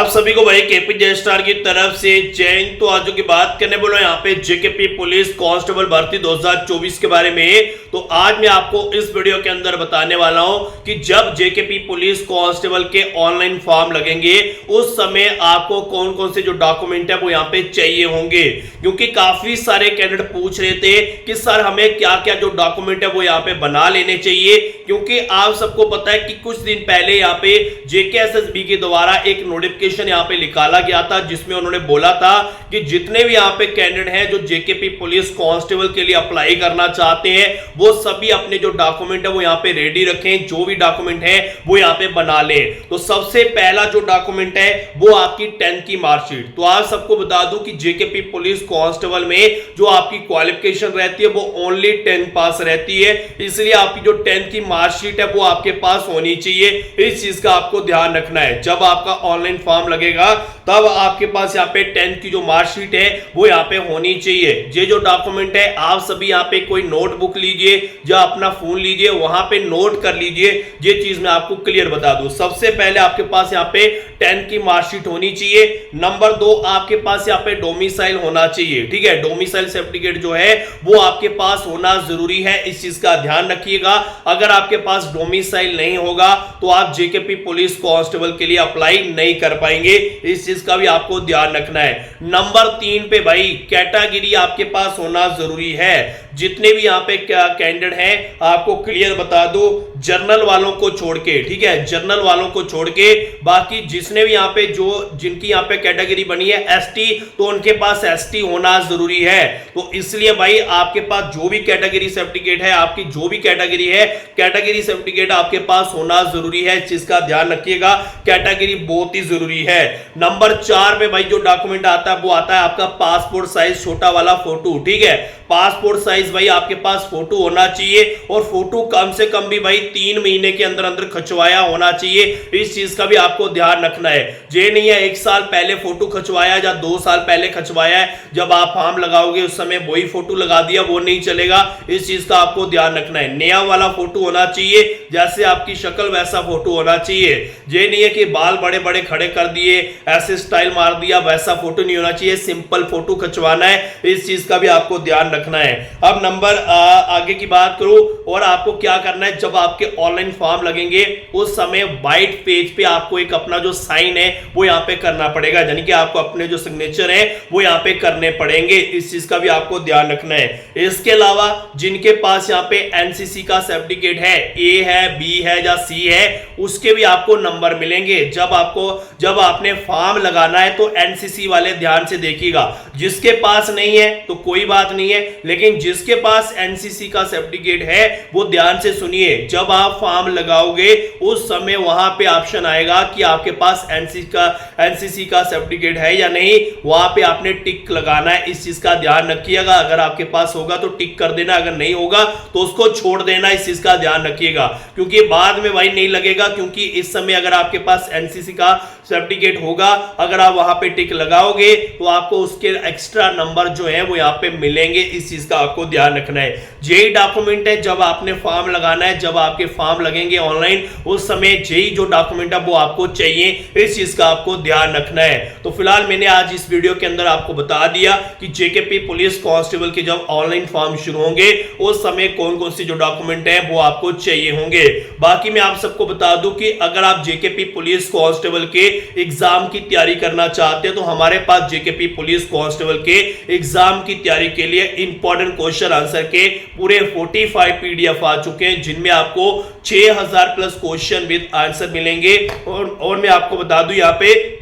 आप सभी को भाई केपी स्टार की तरफ से जय हिंद। तो आज की बात करने बोलो यहाँ पे जेकेपी पुलिस कांस्टेबल भर्ती 2024 के बारे में। तो आज मैं आपको इस वीडियो के अंदर बताने वाला हूं कि जब जेकेपी पुलिस कांस्टेबल के ऑनलाइन फॉर्म लगेंगे उस समय आपको कौन कौन से जो डॉक्यूमेंट है वो यहाँ पे चाहिए होंगे, क्योंकि काफी सारे कैंडिडेट पूछ रहे थे कि सर हमें क्या क्या जो डॉक्यूमेंट है वो यहाँ पे बना लेने चाहिए। क्योंकि आप सबको पता है कि कुछ दिन पहले यहाँ पे जेकेएसएसबी के द्वारा एक नोटिफिकेशन यहाँ पे निकाला गया था जिसमें उन्होंने बोला था कि जितने भी यहाँ पे कैंडिडेट हैं जो जेकेपी पुलिस कांस्टेबल के लिए अप्लाई करना चाहते हैं वो सभी अपने जो डॉक्यूमेंट है वो यहाँ पे रेडी रखें, जो भी डॉक्यूमेंट है वो यहाँ पे बना लें। तो सबसे पहला जो डॉक्यूमेंट है वो आपकी 10th की मार्कशीट। तो आप सबको बता दूं कि जेकेपी पुलिस कांस्टेबल में जो आपकी क्वालिफिकेशन रहती है वो ओनली 10th पास रहती है, इसलिए आपकी जो 10th की मार्कशीट है वो आपके पास होनी चाहिए। इस चीज का आपको ध्यान रखना है। जब आपका ऑनलाइन फॉर्म लगेगा तब आपके पास यहाँ पे 10th की जो मार्कशीट है वो यहाँ पे होनी चाहिए। ये जो डॉक्यूमेंट है आप सभी यहाँ पे कोई नोटबुक लीजिए या अपना फोन लीजिए, वहां पे नोट कर लीजिए। ये चीज मैं आपको क्लियर बता दूं। सबसे पहले आपके पास यहाँ पे 10th की मार्कशीट होनी चाहिए। नंबर 2 आपके पास यहाँ पे डोमिसाइल होना चाहिए। ठीक है, डोमिसाइल सर्टिफिकेट जो है वो आपके पास होना जरूरी है, इस चीज का ध्यान रखिएगा। अगर आपके पास डोमिसाइल नहीं होगा तो आप जेकेपी पुलिस कांस्टेबल के लिए अप्लाई नहीं कर पाएंगे, इस चीज का भी आपको ध्यान रखना है। नंबर 3 पे भाई कैटेगरी आपके पास होना जरूरी है। जितने भी यहाँ पे कैंडिडेट हैं आपको क्लियर बता दो, जर्नल वालों को छोड़ के, ठीक है, जर्नल वालों को छोड़ के बाकी जिसने भी यहाँ पे जो जिनकी यहाँ पे कैटेगरी बनी है एसटी, तो उनके पास एसटी होना जरूरी है। तो इसलिए भाई आपके पास जो भी कैटेगरी सर्टिफिकेट है, आपकी जो भी कैटेगरी है, कैटेगरी सर्टिफिकेट आपके पास होना जरूरी है, इस चीज का ध्यान रखिएगा। कैटेगरी बहुत ही जरूरी है। नंबर 4 पे भाई जो डॉक्यूमेंट आता है वो आता है आपका पासपोर्ट साइज छोटा वाला फोटो। ठीक है, पासपोर्ट साइज भाई आपके पास फोटो होना चाहिए और फोटो कम से कम भी भाई 3 महीने के अंदर अंदर खिंचवाया होना चाहिए, इस चीज का भी आपको ध्यान रखना है। ये नहीं है 1 साल पहले फोटो खिंचवाया या 2 साल पहले खिंचवाया है, जब आप फॉर्म लगाओगे उस समय वही फोटो लगा दिया, वो नहीं चलेगा, इस चीज का आपको ध्यान रखना है। नया वाला फोटो होना चाहिए, जैसे आपकी शक्ल वैसा फोटो होना चाहिए। ये नहीं है कि बाल बड़े बड़े खड़े कर दिए, ऐसे स्टाइल मार दिया, वैसा फोटो नहीं होना चाहिए, सिंपल फोटो खिंचवाना है, इस चीज का भी आपको ध्यान रखना है। अब नंबर आगे की बात करूं और आपको क्या करना है, जब आपके ऑनलाइन फॉर्म लगेंगे उस समय व्हाइट पेज पे आपको एक अपना जो साइन है वो यहाँ पे करना पड़ेगा, यानी कि आपको अपने जो सिग्नेचर है वो यहाँ पे करने पड़ेंगे, इस चीज का भी आपको ध्यान रखना है। इसके अलावा जिनके पास यहाँ पे एनसीसी का सर्टिफिकेट है, ए है, बी है या सी है, उसके भी आपको नंबर मिलेंगे। जब आपने फॉर्म लगाना है तो एनसीसी वाले ध्यान से देखिएगा। जिसके पास नहीं है तो कोई बात नहीं है, लेकिन जिसके पास एनसीसी का सर्टिफिकेट है वो ध्यान से सुनिए। जब आप फॉर्म लगाओगे उस समय वहां पे ऑप्शन आएगा कि आपके पास एनसीसी का सर्टिफिकेट है या नहीं, वहां पे आपने टिक लगाना है, इस चीज का ध्यान रखिएगा। अगर आपके पास होगा तो टिक कर देना, अगर नहीं होगा तो उसको छोड़ देना, इस चीज का ध्यान रखिएगा, क्योंकि बाद में भाई नहीं लगेगा। क्योंकि इस समय अगर आपके पास एनसीसी का सर्टिफिकेट होगा, अगर आप वहां पे टिक लगाओगे तो आपको उसके एक्स्ट्रा नंबर जो है वो यहाँ पे मिलेंगे, इस चीज का आपको ध्यान रखना है। यही डॉक्यूमेंट है जब आपने फॉर्म लगाना है, जब आपके फॉर्म लगेंगे ऑनलाइन उस समय यही जो डॉक्यूमेंट है वो आपको चाहिए, इस चीज का आपको ध्यान रखना है। तो फिलहाल मैंने आज इस वीडियो के अंदर आपको बता दिया कि जेकेपी पुलिस कांस्टेबल के जब ऑनलाइन फॉर्म शुरू होंगे उस समय कौन कौन सी जो डॉक्यूमेंट है वो आपको चाहिए होंगे। बाकी मैं आप सबको बता दूं कि अगर आप जेकेपी पुलिस कांस्टेबल के एग्जाम की तैयारी करना चाहते हैं तो हमारे पास जेकेपी पुलिस कांस्टेबल के एग्जाम की तैयारी के लिए इंपॉर्टेंट क्वेश्चन आंसर के पूरे 45 पीडीएफ आ चुके हैं, जिनमें आपको 6000 प्लस क्वेश्चन विद आंसर मिलेंगे। और मैं आपको बता दूं यहाँ पे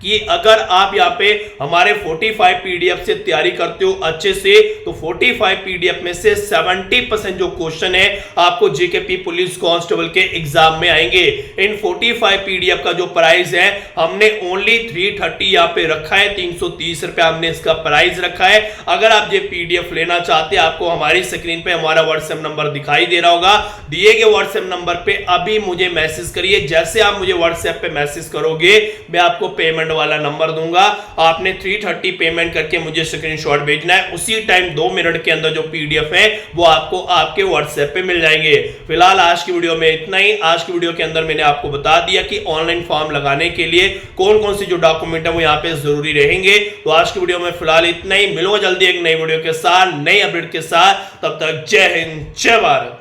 कि अगर आप यहाँ पे हमारे 45 पीडीएफ से तैयारी करते हो अच्छे से, तो 45 पीडीएफ में से 70% जो क्वेश्चन है आपको जेकेपी पुलिस कांस्टेबल के एग्जाम में आएंगे। इन 45 पीडीएफ का जो प्राइस है हमने ओनली 330 यहाँ पे रखा है, 330 रुपए हमने इसका प्राइस रखा है। अगर आप ये पीडीएफ लेना चाहते हैं, आपको हमारी स्क्रीन पे हमारा व्हाट्सएप नंबर दिखाई दे रहा होगा, दिए गए व्हाट्सएप नंबर पे अभी मुझे मैसेज करिए। जैसे आप मुझे व्हाट्सएप पे मैसेज करोगे मैं आपको पेमेंट वाला नंबर दूंगा, आपने 330 पेमेंट करके मुझे स्क्रीनशॉट भेजना है, उसी टाइम 2 मिनट के अंदर जो पीडीएफ है वो आपको आपके व्हाट्सएप पे मिल जाएंगे। फिलहाल आज की वीडियो में इतना ही। आज की वीडियो के अंदर मैंने आपको बता दिया कि ऑनलाइन फॉर्म लगाने के लिए कौन कौन सी जो डॉक्यूमेंट है वो यहाँ पे जरूरी रहेंगे। तो आज की वीडियो में फिलहाल इतना ही। मिलूंगा जल्दी एक नई वीडियो के साथ, नई अपडेट के साथ। तब तक जय हिंद, जय भारत।